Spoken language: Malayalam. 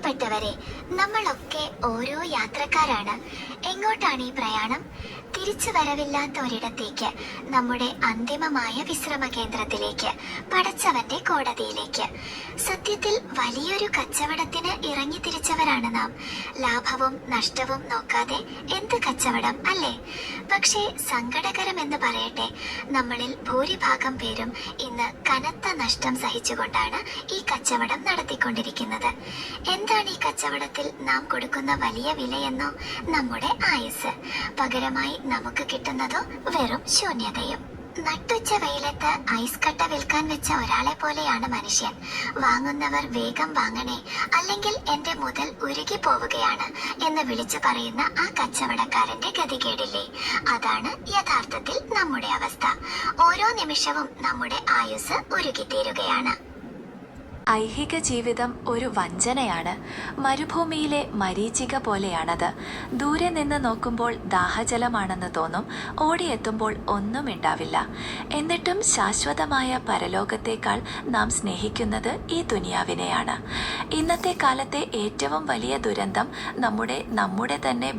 പ്രിയപ്പെട്ടവരെ, നമ്മളൊക്കെ ഓരോ യാത്രക്കാരാണ്. എങ്ങോട്ടാണ് ഈ പ്രയാണം? തിരിച്ചു വരവില്ലാത്ത ഒരിടത്തേക്ക്, നമ്മുടെ അന്തിമമായ വിശ്രമ കേന്ദ്രത്തിലേക്ക്, പടച്ചവന്റെ കോടതിയിലേക്ക്. സത്യത്തിൽ വലിയൊരു കച്ചവടത്തിന് ഇറങ്ങി തിരിച്ചവരാണ് നാം. ലാഭവും നഷ്ടവും നോക്കാതെ എന്ത് കച്ചവടം അല്ലേ? പക്ഷേ സങ്കടകരമെന്ന് പറയട്ടെ, നമ്മളിൽ ഭൂരിഭാഗം പേരും ഇന്ന് കനത്ത നഷ്ടം സഹിച്ചുകൊണ്ടാണ് ഈ കച്ചവടം നടത്തിക്കൊണ്ടിരിക്കുന്നത്. എന്താണ് ഈ കച്ചവടത്തിൽ നാം കൊടുക്കുന്ന വലിയ വിലയെന്നോ? നമ്മുടെ ആയുസ്. പകരമായി നമുക്ക് കിട്ടുന്നതോ വെറും ശൂന്യതയും. നട്ടുച്ച വെയിലത്ത് ഐസ് കട്ട വിൽക്കാൻ വെച്ച ഒരാളെ പോലെയാണ് മനുഷ്യൻ. വാങ്ങുന്നവർ വേഗം വാങ്ങണേ, അല്ലെങ്കിൽ എന്റെ മുതൽ ഉരുകി പോവുകയാണ് എന്ന് വിളിച്ചു പറയുന്ന ആ കച്ചവടക്കാരന്റെ ഗതികേടില്ലേ? അതാണ് യഥാർത്ഥത്തിൽ നമ്മുടെ അവസ്ഥ. ഓരോ നിമിഷവും നമ്മുടെ ആയുസ് ഉരുകിത്തീരുകയാണ്. ഐഹിക ജീവിതം ഒരു വഞ്ചനയാണ്. മരുഭൂമിയിലെ മരീചിക പോലെയാണത്. ദൂരെ നിന്ന് നോക്കുമ്പോൾ ദാഹജലമാണെന്ന് തോന്നും, ഓടിയെത്തുമ്പോൾ ഒന്നും ഉണ്ടാവില്ല. എന്നിട്ടും ശാശ്വതമായ പരലോകത്തേക്കാൾ നാം സ്നേഹിക്കുന്നത് ഈ ദുനിയാവിനെയാണ്. ഇന്നത്തെ കാലത്തെ ഏറ്റവും വലിയ ദുരന്തം നമ്മുടെ തന്നെ